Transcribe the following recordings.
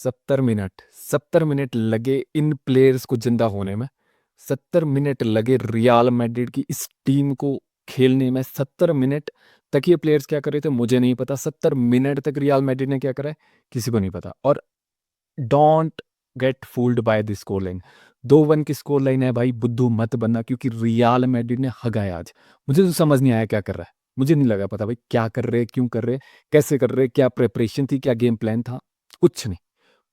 70 minute 70 minute लगे इन players को जिंदा होने में। 70 मिनट लगे रियल मैड्रिड की इस टीम को खेलने में। 70 मिनट तक ये प्लेयर्स क्या कर रहे थे मुझे नहीं पता। 70 मिनट तक रियल मैड्रिड ने क्या करा है किसी को नहीं पता। और don't get fooled by the score line. 2-1 की स्कोर लाइन है भाई, बुद्धू मत बनना, क्योंकि रियल मैड्रिड ने हगाया आज। मुझे तो समझ नहीं आया क्या कर रहा है, मुझे नहीं लगा पता भाई क्या कर रहे, क्यों कर रहे, कैसे कर रहे, क्या प्रिपरेशन थी, क्या गेम प्लान था, कुछ नहीं,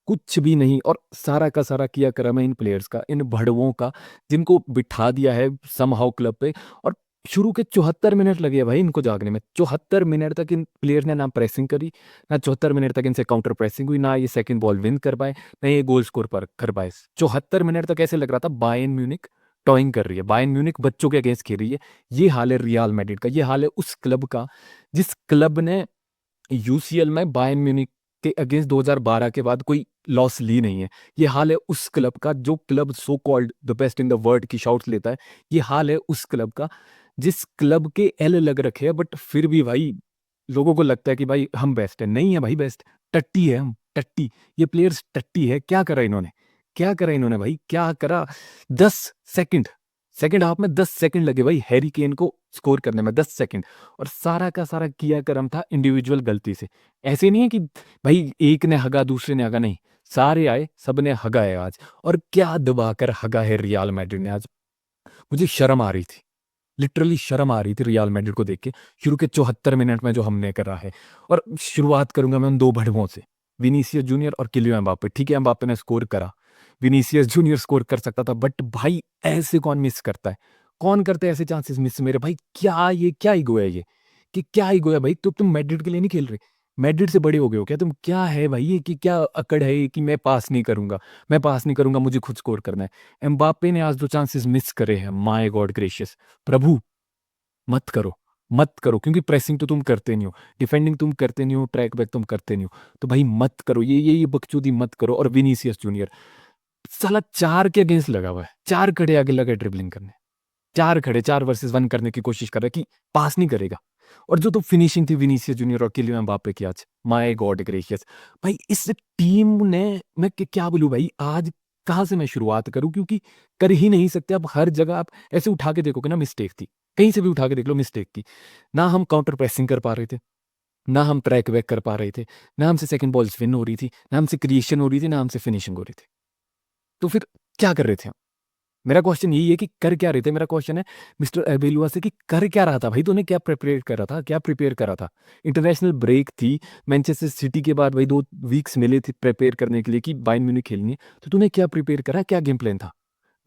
कुछ भी नहीं। और सारा का सारा किया करा मैं इन प्लेयर्स का, इन भड़वों का, जिनको बिठा दिया है समहाउ क्लब पे। और शुरू के 74 मिनट लगे हैं भाई इनको जागने में। 74 मिनट तक इन प्लेयर्स ने ना प्रेसिंग करी, ना 74 मिनट तक इनसे काउंटर प्रेसिंग हुई, ना ये सेकंड बॉल विन कर पाए, ना ये गोल स्कोर पर कर पाए। 74 मिनट तक ऐसे लग रहा था बायर्न म्यूनिख टॉइंग कर रही है, बायर्न म्यूनिख बच्चों के अगेंस्ट खेल रही है। ये हाल है रियल मैड्रिड का, ये हाल है उस क्लब का जिस क्लब ने यूसीएल में बायर्न म्यूनिख के अगेंस्ट 2012 के बाद कोई लॉस ली नहीं है। ये हाल है उस क्लब का जो club so called the best in the world की शाउट्स लेता है। ये हाल है उस क्लब का जिस क्लब के एल लग रखे हैं, बट फिर भी भाई लोगों को लगता है कि भाई हम बेस्ट है। नहीं है भाई बेस्ट, टट्टी है हम, टट्टी। ये प्लेयर्स टट्टी है। क्या करा इन्होंने, क्या करा इन्होंने भाई, क्या करा। 10 सेकंड, सेकंड हाफ में 10 सेकंड लगे भाई हैरी केन को स्कोर करने में, 10 सेकंड। और सारा का सारा किया करम था इंडिविजुअल गलती से। ऐसे नहीं है कि भाई एक ने हगा दूसरे ने हगा, नहीं, सारे आए, सब ने हगा है आज। और क्या दबाकर हगा है रियल मैड्रिड ने आज। मुझे शर्म आ रही थी, लिटरली शर्म आ रही थी रियल मैड्रिड को देख के, शुरू के 74 मिनट में जो हमने करा है। और शुरुआत करूंगा मैं उन दो भड़वों से, विनीसियस जूनियर और किलियन एम्बापे। ठीक है एम्बापे ने स्कोर करा, विनीसियस जूनियर स्कोर कर सकता था, बट भाई ऐसे कौन मिस करता है, कौन करते हैं ऐसे चांसेस मिस मेरे भाई। क्या ये क्या ईगो है ये, कि क्या ईगो है भाई। तो तुम मैड्रिड के लिए नहीं खेल रहे, मैड्रिड से बड़े हो गए हो क्या तुम। क्या है भाई ये, कि क्या अकड़ है ये कि मैं पास नहीं करूंगा, मैं पास नहीं करूंगा, मुझे खुद स्कोर करना है। एम्बापे ने आज दो चांसेस मिस करे हैं, माय गॉड ग्रेशियस प्रभु, मत करो, मत करो, क्योंकि प्रेसिंग तो तुम करते नहीं हो, डिफेंडिंग तुम करते नहीं हो, ट्रैक बैक तुम करते नहीं हो, तो भाई मत करो ये बकचोदी मत करो। और विनीसियस जूनियर साला 4 के अगेंस्ट लगा हुआ है, 4 खड़े आगे लगा ड्रिबलिंग करने, 4 खड़े, 4 वर्सेस 1 करने की कोशिश कर रहा है कि पास नहीं करेगा। और जो तो फिनिशिंग थी विनीसियस जूनियर और किलियन एम्बापे की आज, माय गॉड ग्रेशियस। भाई इस टीम ने, मैं क्या बोलूं भाई आज, कहाँ से मैं शुरुआत करूं, क्योंकि कर ही नहीं सकते। अब हर जगह आप ऐसे उठा के देखोगे ना, मिस्टेक थी, कहीं से भी उठा के देख लो मिस्टेक थी। ना हम काउंटर प्रेसिंग कर पा रहे थे, ना हम ट्रैक बैक कर पा रहे थे, ना हमसे सेकंड बॉल्स विन हो रही थी, ना हमसे क्रिएशन हो रही थी, ना हमसे फिनिशिंग हो रही थी। तो फिर क्या कर रहे थे हम? मेरा क्वेश्चन यही है कि कर क्या रहे थे। मेरा क्वेश्चन है मिस्टर एबेलुआ से कि कर क्या रहा था भाई, तूने क्या प्रिपेयर करा था, क्या प्रिपेयर करा था। इंटरनेशनल ब्रेक थी, मैनचेस्टर सिटी के बाद भाई 2 वीक्स मिले थे प्रिपेयर करने के लिए कि बायर्न म्यूनिख खेलनी है। तो तूने क्या प्रिपेयर करा, क्या गेम प्लान था।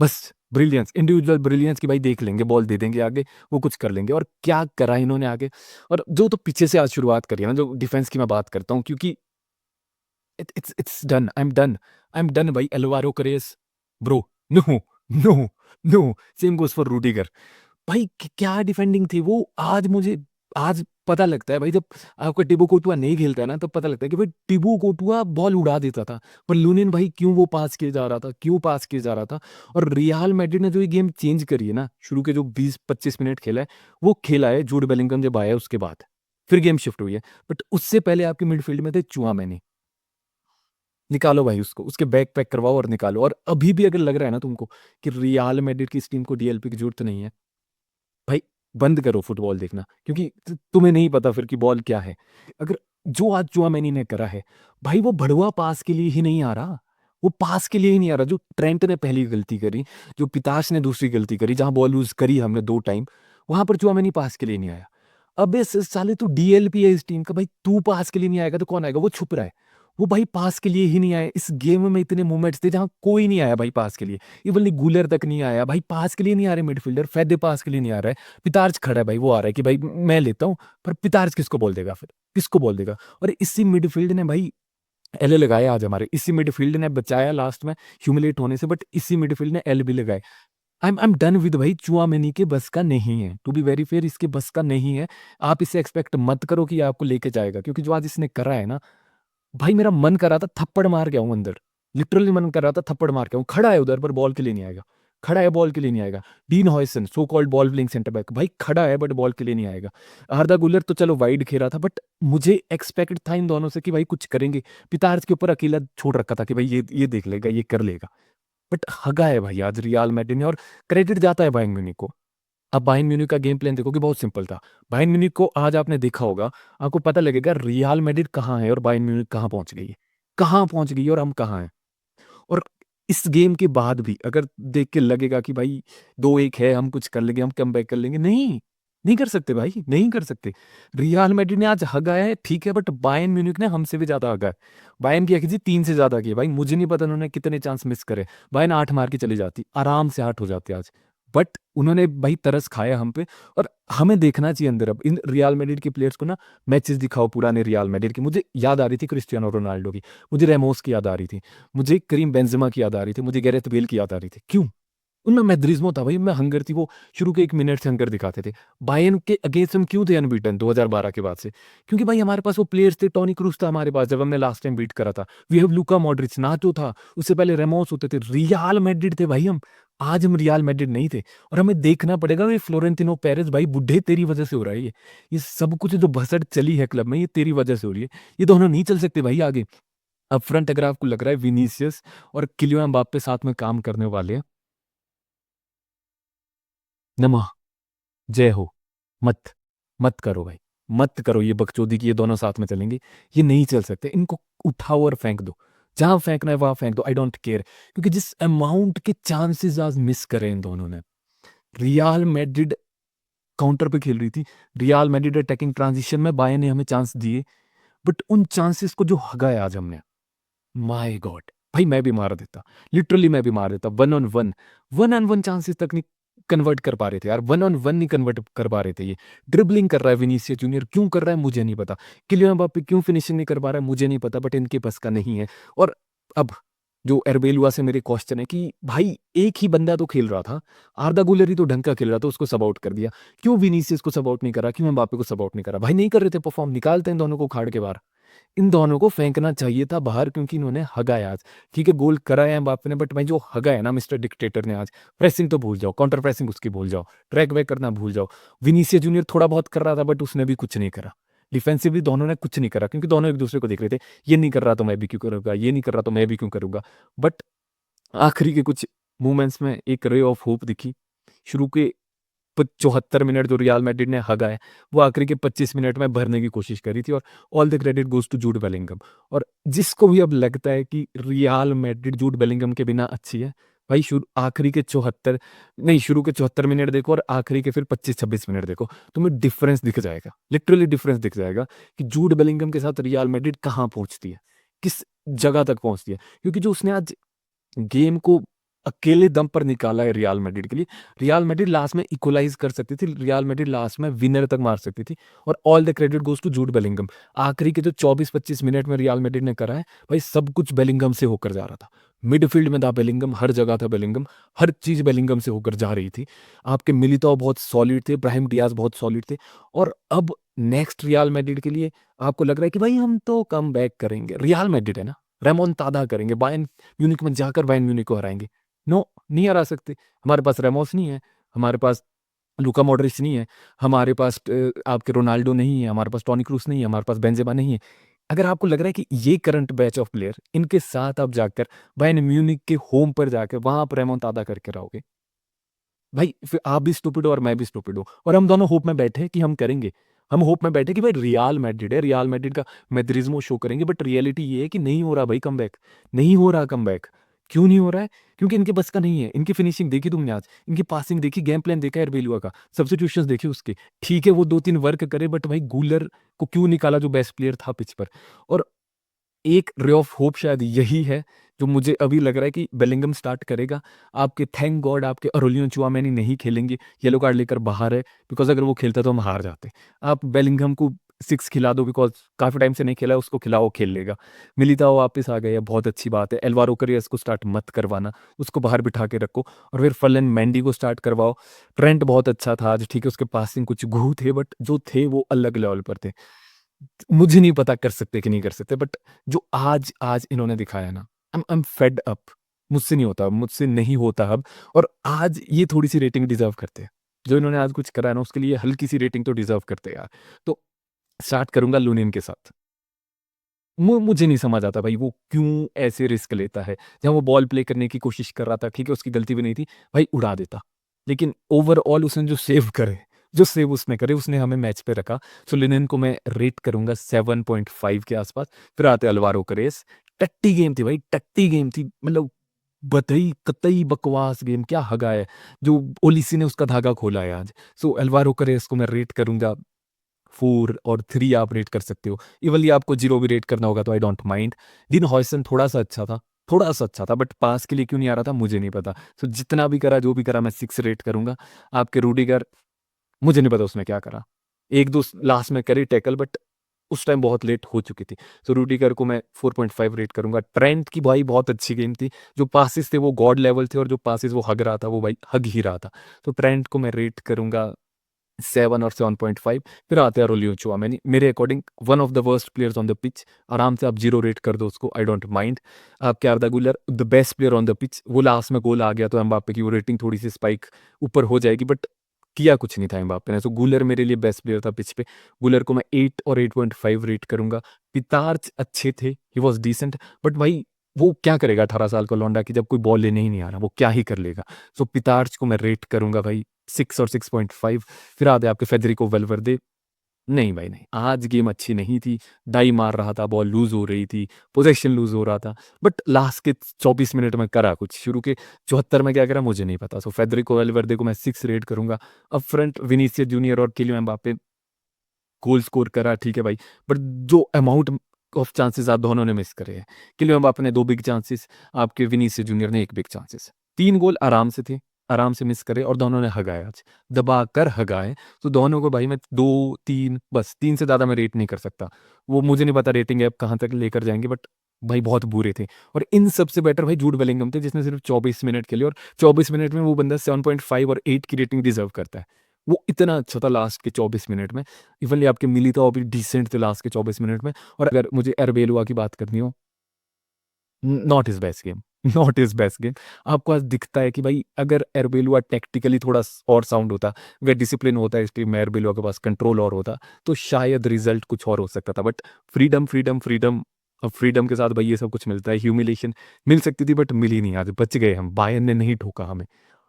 बस ब्रिलियंस, इंडिविजुअल ब्रिलियंस की भाई देख लेंगे, बॉल दे देंगे आगे, वो कुछ कर लेंगे। और क्या करा इन्होंने आगे। और जो तो पीछे से आज शुरुआत करी है ना, जो डिफेंस की मैं बात करता हूँ, क्योंकि it's done, I am done भाई। Alvaro Carreras bro, no, no, no, same goes for Rudiger. भाई क्या डिफेंडिंग थी वो आज। मुझे आज पता लगता है भाई, जब आपका टिबू कोटुआ नहीं खेलता है ना, तब पता लगता है कि भाई टिबू कोटुआ बॉल उड़ा देता था, पर लूनिन भाई क्यों वो पास किए जा रहा था, क्यों पास किए जा रहा था। और रियल मैड्रिड ने जो ये गेम चेंज करी है ना, शुरू के जो 20-25 मिनट खेला है, वो खेला है जूड बेलिंगम जब आया उसके बाद, फिर गेम शिफ्ट हुई है। बट उससे पहले आपके मिडफील्ड में थे चुआमेनी। निकालो भाई उसको, उसके बैक पैक करवाओ और निकालो। और अभी भी अगर लग रहा है ना तुमको कि रियल मैड्रिड की इस टीम को डीएलपी की जरूरत नहीं है, भाई बंद करो फुटबॉल देखना, क्योंकि तुम्हें नहीं पता फिर कि बॉल क्या है। अगर जो आज चुआमेनी ने करा है भाई, वो भड़वा पास के लिए ही नहीं आ रहा, वो पास के लिए ही नहीं आ रहा। जो ट्रेंट ने पहली गलती करी, जो पिताश ने दूसरी गलती करी, जहां बॉल लूज करी हमने 2 टाइम, वहां पर चुआमेनी पास के लिए नहीं आया। अबे साले तू डीएलपी है इस टीम का भाई, तू पास के लिए नहीं आएगा तो कौन आएगा। वो छुप रहा है, वो भाई पास के लिए ही नहीं आया। इस गेम में इतने मोमेंट्स थे जहां कोई नहीं आया भाई पास के लिए, इवन गूलर तक नहीं आया भाई, पास के लिए नहीं आ रहे मिडफील्डर, फैदे पास के लिए नहीं आ रहा है। पितार्ज खड़ा है भाई, वो आ रहा है कि भाई मैं लेता हूँ, पर पितार्ज किसको बोल देगा फिर, किसको बोल देगा। और इसी मिडफील्ड ने भाई एल लगाए आज हमारे, इसी मिडफील्ड ने बचाया लास्ट में ह्यूमिलेट होने से, बट इसी मिडफील्ड ने एल भी लगाए। आई एम डन विद भाई, चुआमेनी के बस का नहीं है, टू बी वेरी फेयर, इसके बस का नहीं है। आप इससे एक्सपेक्ट मत करो कि ये आपको लेके जाएगा, क्योंकि जो आज इसने करा है ना भाई, मेरा मन कर रहा था थप्पड़ मार के आऊं अंदर, लिटरली मन कर रहा था थप्पड़ मार के आऊं। खड़ा है उधर पर बॉल के लिए नहीं आएगा, खड़ा है बॉल के लिए नहीं आएगा। Dean Huijsen so called ball playing centre back, भाई खड़ा है बट बॉल के लिए नहीं आएगा। आर्दा गुलर तो चलो वाइड खेला था, बट मुझे एक्सपेक्ट था इन दोनों से कि भाई कुछ करेंगे। पितार्स के ऊपर अकेला छोड़ रखा था कि भाई ये देख लेगा, ये कर लेगा। बट हगा है भाई आज रियाल मैड्रिड ने, और क्रेडिट जाता है बायर्न म्यूनिख को। अब बायर्न म्यूनिख का गेम प्लान देखो कि बहुत सिंपल था। बायर्न म्यूनिख को आज आपने देखा होगा, आपको पता लगेगा रियाल मैड्रिड कहाँ है और बायर्न म्यूनिख कहाँ पहुंच गई है। कहाँ पहुंच गई है और हम कहाँ हैं। और इस गेम के बाद भी अगर देख के लगेगा कि भाई 2-1 है, हम कुछ कर लेंगे, हम कमबैक कर लेंगे, नहीं, नहीं कर सकते भाई, नहीं कर सकते। रियल मैड्रिड ने आज हगाया है ठीक है, बट बायर्न म्यूनिख ने हमसे भी ज़्यादा हगाया है। बायर्न की जी 3 से ज़्यादा की भाई, मुझे नहीं पता उन्होंने कितने चांस मिस करे। बायर्न 8 मार के चली जाती, आराम से 8 हो जाते आज। बट उन्होंने भाई तरस खाया हम पे, और हमें देखना चाहिए अंदर अब इन रियल मैड्रिड के प्लेयर्स को ना मैचेस दिखाओ पुराने रियल मैड्रिड की। मुझे याद आ रही थी क्रिस्टियानो रोनाल्डो की, मुझे रेमोस की याद आ रही थी, मुझे करीम बेंजेमा की याद आ रही थी, मुझे गैरेथ बेल की याद आ रही थी। क्यों? उनमें मैड्रिज्मो था भाई, उनमें हंगर थी। वो शुरू के 1 मिनट से हंगर दिखाते थे। बायर्न के अगेंस्ट हम क्यों थे अनबीटन 2012 के बाद से? क्योंकि भाई हमारे पास वो प्लेयर्स थे, टोनी क्रूस था हमारे पास जब हमने लास्ट टाइम बीट करा था। वी हैव लूका मॉड्रिच, नाचो था, उससे पहले रेमोस होते थे, रियल मैड्रिड थे भाई हम। आज हम रियल मैड्रिड नहीं थे, और हमें देखना पड़ेगा कि फ्लोरेंटिनो पेरेस भाई बुड्ढे तेरी वजह से हो रहा है ये। ये सब कुछ जो भसड़ चली है क्लब में, ये तेरी वजह से हो रही है। ये दोनों नहीं चल सकते भाई आगे। अब फ्रंट अगर आपको लग रहा है विनीसियस और किलियन एम्बाप्पे साथ में काम करने वाले हैं, नमः जय हो, मत मत करो भाई, मत करो ये बकचोदी की ये दोनों साथ में चलेंगे। ये नहीं चल सकते, इनको उठाओ और फेंक दो। जहां फेंकना है वहां फेंक दो, आई डोंट केयर। क्योंकि जिस अमाउंट के चांसेस आज मिस करे इन दोनों ने। रियल मैड्रिड काउंटर पे खेल रही थी, रियल मैड्रिड अटैकिंग ट्रांजिशन में बायर्न ने हमें चांस दिए, बट उन चांसेस को जो हगाया आज हमने, माय गॉड भाई मैं भी मार देता, लिटरली मैं भी मार देता। वन ऑन वन चांसेस तक नहीं कन्वर्ट कर पा रहे थे यार, वन ऑन वन नहीं कन्वर्ट कर पा रहे थे। ये ड्रिबलिंग कर रहा है विनीसियस जूनियर, क्यों कर रहा है मुझे नहीं पता। किलियन एम्बाप्पे क्यों फिनिशिंग नहीं कर पा रहा है मुझे नहीं पता, बट इनके बस का नहीं है। और अब जो एरबेलुआ से मेरे क्वेश्चन है कि भाई एक ही बंदा तो खेल रहा था, आर्दा गुलर ही तो ढंग का खेल रहा था, उसको सब आउट कर दिया। क्यों विनीसियस को सब आउट नहीं करा, क्यों एम्बाप्पे को सब आउट नहीं करा? भाई नहीं कर रहे थे परफॉर्म, निकालते हैं दोनों को उखाड़ के बाहर। इन दोनों को फेंकना चाहिए था बाहर, क्योंकि इन्होंने हगाया आज। ठीक है गोल कराया है एम्बाप्पे ने, बट भाई जो हगाया ना मिस्टर डिक्टेटर ने आज, प्रेसिंग तो भूल जाओ, काउंटर प्रेसिंग उसकी भूल जाओ, ट्रैक बैक करना भूल जाओ। विनीसियस जूनियर थोड़ा बहुत कर रहा था, बट उसने भी कुछ नहीं करा। डिफेंसिवली दोनों ने कुछ नहीं करा, क्योंकि दोनों एक दूसरे को देख रहे थे, ये नहीं कर रहा तो मैं भी क्यों करूंगा, ये नहीं कर रहा तो मैं भी क्यों करूंगा। बट आखिरी के कुछ मोमेंट्स में एक रे ऑफ होप दिखी। शुरू के 74 मिनट जो रियल मैड्रिड ने हगा है, वो आखिरी के 25 मिनट में भरने की कोशिश करी थी, और all the credit goes to Jude Bellingham. और जिसको भी अब लगता है कि रियल मैड्रिड जूड बेलिंगम के बिना अच्छी है, भाई शुरू आखिरी के 74 नहीं, शुरू के 74 मिनट देखो और आखिरी के फिर 25-26 मिनट देखो, तुम्हें डिफरेंस दिख जाएगा, लिटरली डिफरेंस दिख जाएगा कि जूड बेलिंगम के साथ रियल मैड्रिड कहाँ पहुंचती है, किस जगह तक पहुंचती है। क्योंकि जो उसने आज गेम को अकेले दम पर निकाला है रियल मैड्रिड के लिए। रियल मैड्रिड लास्ट में इक्वलाइज कर सकती थी, रियल मैड्रिड लास्ट में विनर तक मार सकती थी, और all the credit goes to Jude Bellingham. आखिरी के जो 24-25 मिनट में रियल मैड्रिड ने करा है, भाई सब कुछ बेलिंगम से होकर जा रहा था। मिडफील्ड में था बेलिंगम, हर जगह था बेलिंगम, हर चीज बेलिंगम से होकर जा रही थी। आपके मिलिताओ बहुत सॉलिड थे, ब्राहिम डियाज बहुत सॉलिड थे। और अब नेक्स्ट रियल मैड्रिड के लिए आपको लग रहा है कि भाई हम तो कम बैक करेंगे, रियल मैड्रिड है ना, रेमोंतादा करेंगे, बायर्न म्यूनिख में जाकर बायर्न म्यूनिख को हराएंगे। नो, नहीं हरा सकते। हमारे पास रेमोस नहीं है, हमारे पास लूका मॉड्रिच नहीं है, हमारे पास आपके रोनाल्डो नहीं है, हमारे पास टोनी क्रूस नहीं है, हमारे पास बेंजेमा नहीं है। अगर आपको लग रहा है कि ये करंट बैच ऑफ प्लेयर इनके साथ आप जाकर बायर्न म्यूनिख के होम पर जाकर वहां पर रेमोंतादा करके रहोगे, भाई फिर आप भी स्टूपिड हो और मैं भी स्टूपिड हूँ, और हम दोनों होप में बैठे कि हम करेंगे। हम होप में बैठे कि भाई रियल मैड्रिड है, रियल मैड्रिड का मैड्रिज्मो शो करेंगे, बट रियलिटी ये है कि नहीं हो रहा भाई कमबैक, नहीं हो रहा कमबैक। क्यों नहीं हो रहा है? क्योंकि इनके बस का नहीं है। इनकी फिनिशिंग देखी तुमने आज, इनकी पासिंग देखी, गेम प्लान देखा एरबेलुआ का, सब्स्टिट्यूशंस देखे उसके। ठीक है वो 2-3 वर्क करे, बट भाई गूलर को क्यों निकाला जो बेस्ट प्लेयर था पिच पर। और एक रे ऑफ होप शायद यही है जो मुझे अभी लग रहा है कि बेलिंगम स्टार्ट करेगा। आपके थैंक गॉड आपके अरोलियो चुआमेनी नहीं खेलेंगे, येलो कार्ड लेकर बाहर है, बिकॉज अगर वो खेलता तो हम हार जाते। आप बेलिंगम को 6 खिला दो, बिकॉज काफ़ी टाइम से नहीं खेला है, उसको खिलाओ खेल लेगा। मिलिताओ वापस आ गए, बहुत अच्छी बात है। एल्वारो करियस को स्टार्ट मत करवाना, उसको बाहर बिठा के रखो, और फिर फलन मैंडी को स्टार्ट करवाओ। ट्रेंट बहुत अच्छा था आज, ठीक है उसके पासिंग कुछ घू थे, बट जो थे वो अलग लेवल पर थे। मुझे नहीं पता कर सकते कि नहीं कर सकते, बट जो आज आज इन्होंने दिखाया ना, आई एम फेड अप। मुझसे नहीं होता, मुझसे नहीं होता अब। और आज ये थोड़ी-सी रेटिंग डिज़र्व करते हैं। जो इन्होंने आज कुछ करा है ना, उसके लिए हल्की-सी रेटिंग तो डिज़र्व करते हैं यार। तो स्टार्ट करूँगा लूनियन के साथ। मुझे नहीं समझ आता भाई वो क्यों ऐसे रिस्क लेता है? जहाँ वो बॉल प्ले करने की कोशिश कर रहा था, ठीक है, उसकी गलती भी नहीं थी, भाई उड़ा देता। लेकिन ओवरऑल उसने जो सेव उसने करे, उसने हमें मैच पे रखा। सो लिनेन को मैं रेट करूँगा 7.5 के आसपास। फिर आते अल्वारो करेस। टट्टी गेम थी भाई, टट्टी गेम थी। मतलब बतई कतई बकवास गेम, क्या हगा है। जो ओलिसी ने उसका धागा खोला है आज। सो अल्वारो करेस को मैं रेट करूँगा 4 और 3 आप रेट कर सकते हो। इवन ये आपको 0 भी रेट करना होगा तो I don't mind. Dean Huijsen थोड़ा-सा अच्छा था बट पास के लिए क्यों नहीं आ रहा था मुझे नहीं पता। सो जितना भी करा, जो भी करा मैं 6 रेट करूँगा। आपके रूडिगर, मुझे नहीं पता उसने क्या करा। 1-2 लास्ट में करी टैकल बट उस टाइम बहुत लेट हो चुकी थी। सो रूडिगर को मैं 4.5 रेट करूँगा। ट्रेंट की भाई बहुत अच्छी गेम थी। जो पासेस थे वो गॉड लेवल थे और जो पासेस वो हग रहा था वो भाई हग ही रहा था। तो ट्रेंट को मैं रेट करूँगा 7 और 7.5। फिर आते हैं रोलियो चुआमेनी, मेरे according one of the worst players on the pitch. आराम से आप 0 रेट कर दो उसको, आई डोंट माइंड। आपके आर्दा गुलर the best player on the pitch, वो लास्ट में गोल आ गया तो एम्बाप्पे की वो रेटिंग थोड़ी-सी स्पाइक ऊपर हो जाएगी बट किया कुछ नहीं था एम्बाप्पे ने। तो गुलर मेरे लिए बेस्ट प्लेयर था पिच पे। गुलर को मैं 8 और 8.5 रेट करूँगा। पितार्च अच्छे थे, ही वाज़ डिसेंट बट भाई वो क्या करेगा 18 साल का लौंडा कि जब कोई बॉल लेने ही नहीं आ रहा, वो क्या ही कर लेगा? सो पितार्च को मैं रेट करूँगा भाई 6 और 6.5। फिर आते हैं आपके फेडरिको वेलवर्दे। नहीं भाई नहीं, आज गेम अच्छी नहीं थी। डाई मार रहा था, बॉल लूज़ हो रही थी, पोज़ीशन लूज़ हो रहा था। बट लास्ट के 24 मिनट में करा कुछ, शुरू के 74 में क्या करा मुझे नहीं पता। सो फेडरिको वेलवर्दे को मैं 6 रेट करूँगा। अप फ्रंट विनीसियस जूनियर और किलियन एम्बाप्पे, गोल स्कोर करा ठीक है भाई, बट जो अमाउंट ऑफ चांसेस आप दोनों ने मिस करे हैं। किलियन एम्बाप्पे ने 2 बिग चांसेस, आपके विनीसियस जूनियर ने 1 बिग चांसेस। 3 गोल आराम से थे, आराम से मिस करे और दोनों ने हगाए आज, दबाकर हगाए। तो दोनों को भाई मैं 2-3, बस 3 से ज़्यादा मैं रेट नहीं कर सकता। वो मुझे नहीं पता रेटिंग ऐप कहाँ तक लेकर जाएँगे बट भाई बहुत बुरे थे। और इन सबसे बेटर भाई जूड बेलिंगम थे जिसने सिर्फ 24 मिनट खेले और 24 मिनट में वो बंदा 7.5 और 8 की रेटिंग डिज़र्व करता है। वो इतना अच्छा था लास्ट के 24 मिनट में। इवनली आपके मिलिताओ भी डिसेंट थे लास्ट के 24 मिनट में। और अगर मुझे एर्बेलुआ की बात करनी हो, not his best game, not his best game. आपको आज दिखता है कि भाई अगर एर्बेलुआ टैक्टिकली थोड़ा और साउंड होता, अगर डिसिप्लिन होता है इस टीम में, एर्बेलुआ के पास कंट्रोल और होता, तो शायद रिज़ल्ट कुछ और हो सकता था। बट फ्रीडम, फ्रीडम, फ्रीडम, अब फ्रीडम के साथ भाई ये सब कुछ मिलता है। ह्यूमिलिएशन मिल सकती थी बट मिली नहीं आज, बच गए हम। बायर्न ने नहीं ठोका हमें।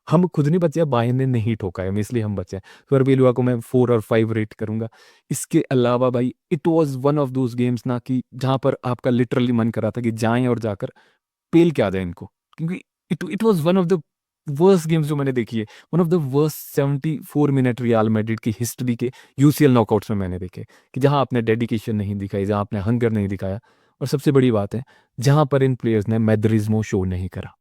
हम खुद नहीं बचे, बायर्न ने नहीं ठोका है हमें, इसलिए हम बचे हैं। तो एर्बेलुआ को मैं 4 और 5 रेट करूँगा। इसके अलावा भाई it was one of those games ना कि जहाँ पर आपका लिटरली मन कर रहा था कि जाएँ और जाकर पेल क्या दें इनको। क्योंकि it it was one of the worst games जो मैंने देखी है। One of the worst 74 minute real Madrid की हिस्ट्री के यूसीएल नॉकआउट्स में मैंने देखे। कि जहाँ आपने डेडिकेशन नहीं दिखाई, जहाँ आपने हंगर नहीं दिखाया और सबसे बड़ी बात है, जहाँ पर इन प्लेयर्स ने मैड्रिज़्मो शो नहीं करा।